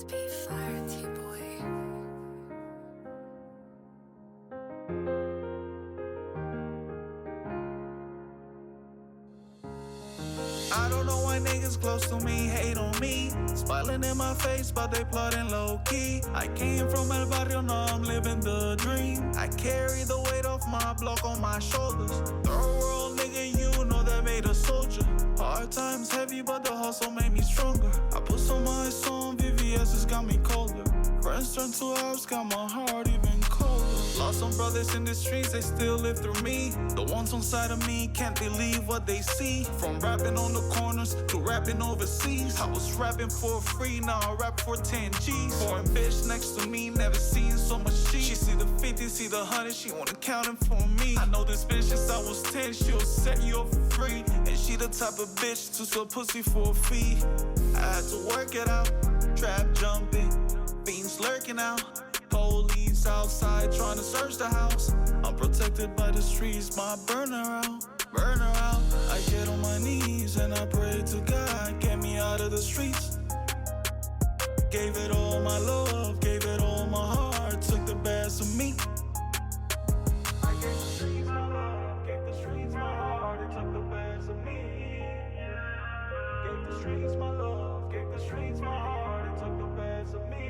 Spit fire, T-boy. I don't know why niggas close to me hate on me. Smiling in my face, but they plotting low-key. I came from El Barrio, now I'm living the dream. I carry the weight of my block on my shoulders. Third world nigga, you know that made a soldier. Hard times heavy, but the hustle made me stronger. I put some ice on VVS, it's got me colder. Friends turn to house, got my heart even colder. Lost some brothers in the streets, they still live through me. The ones on side of me can't believe what they see. From rapping on the corners to rapping overseas. I was rapping for free, now I rap for 10 G's. Foreign bitch next to me, never seen so much shit. She see the 50, see the 100, she wanna count it for me. I know this bitch since I was 10, she'll set you up for free. And she the type of bitch to sell pussy for a fee. I had to work it out, trap jumping, fiends lurking out. Police outside trying to search the house. I'm protected by the streets, my burner out. I get on my knees and I pray to God, get me out of the streets. Gave it all my love, gave it all my heart, took the best of me. I gave the streets my love, gave the streets my heart, it took the best of me. Gave the streets my love, gave the streets my heart, it took the best of me.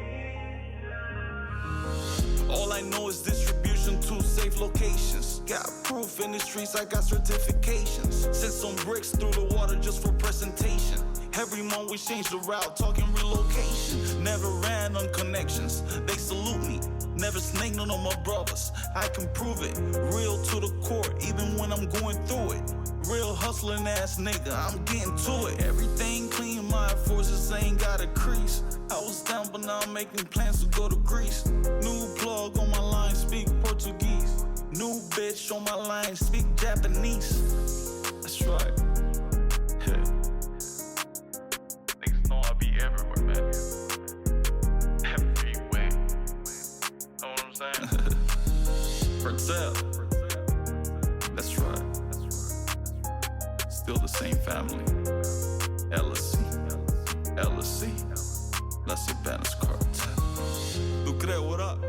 All I know is distribution to safe locations. Got proof in the streets, I got certifications. Sent some bricks through the water just for presentation. Every month we change the route, talking relocation. Never ran on connections, they salute me. Never snaked none of my brothers, I can prove it. Real to the core, even when I'm going through it. Real hustling ass nigga, I'm getting to it. Everything clean, my forces ain't got a crease. I was down, but now I'm making plans to go to Greece. New plug on my line, speak Portuguese. New bitch on my line, speak Japanese. That's right. Yeah. Niggas know I be everywhere, man. Everywhere. Know what I'm saying? Bertel. That's right. Still the same family. LSC, Las Olas Cartel. Tu crees, what up?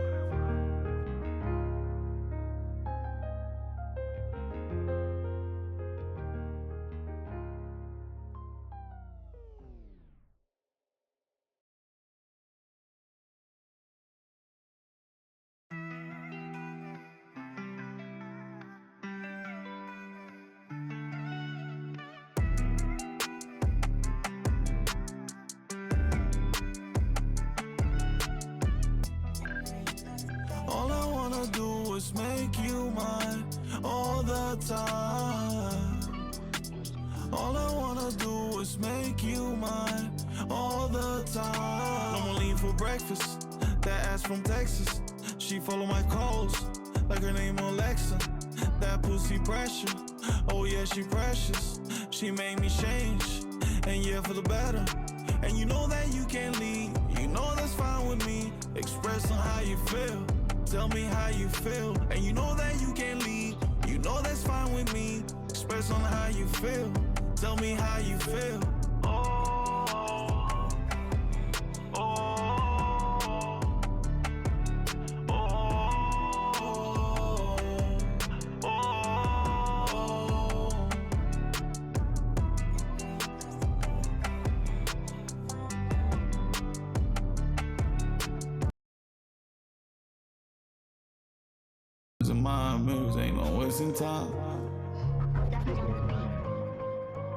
Make you mine all the time. All I wanna do is make you mine all the time. I'ma leave for breakfast, that ass from Texas. She follow my calls like her name Alexa. That pussy pressure, oh yeah, she precious. She made me change, and yeah, for the better. And you know that you can't leave, you know that's fine with me. Express on how you feel, tell me how you feel. And you know that you can't leave, you know that's fine with me. Express on how you feel, tell me how you feel. In my moves, ain't no wasting time.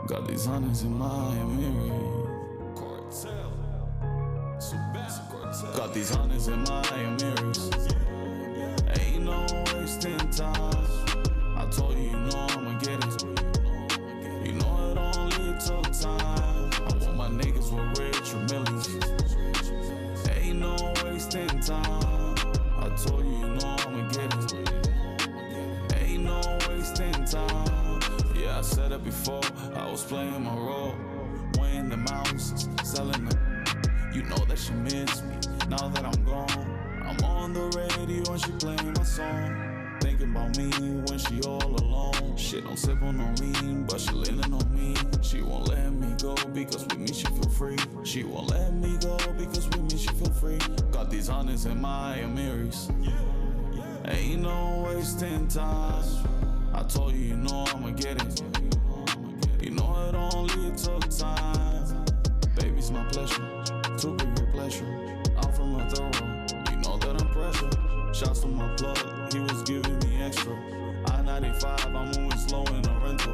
Got these hundreds in my mirrors. Got these hundreds in my mirrors. Ain't no wasting time. I told you, you know I'ma get it. You know it only took time. I want my niggas with rich or millions. Ain't no wasting time. I told you, you know I'ma get it. Ain't no wasting time. Yeah, I said it before, I was playing my role. Weighing the mountains, selling them. You know that she missed me, now that I'm gone. I'm on the radio and she playing my song. Thinking about me when she all alone. She don't sip on no me, but she leaning on me. She won't let me go because with me she feel free. She won't let me go because with me she feel free. Got these hundreds in my Amiris. Ain't no wasting time. I told you, you know I'ma get it. You know it only took time. Baby's my pleasure, too big your pleasure. I'm from a thorough, you know that I'm pressure. Shouts to my plug, he was giving me extra. I-95, I'm always low in a rental.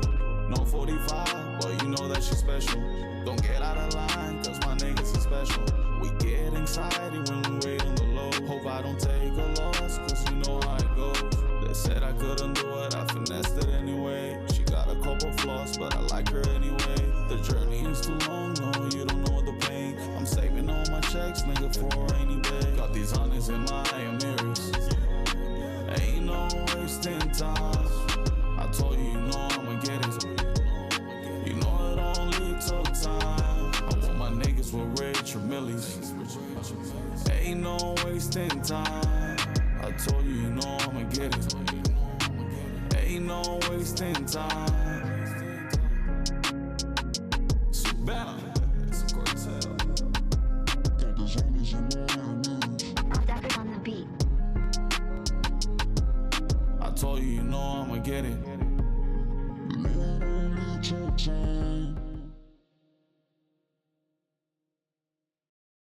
No 45, but you know that she's special. Don't get out of line, cause my niggas are special. We get anxiety when we wait on the low. Hope I don't take a loss, cause you know how it goes. They said I couldn't do it, I finessed it anyway. She got a couple flaws, but I like her anyway. The journey is too long, no, you don't know the pain. I'm saving all my checks, nigga, for a rainy day. Got these hundreds in my Amiris. Ain't no wasting time. I told you, you know I'ma get it. You know it only took time. I want my niggas with rich or millies. Ain't no wasting time. I told you, you know I'ma get it. Ain't no wasting time. Savannah, it's a cartel. Stackers on the beat. I told you, you know I'ma get it. You know it only took time.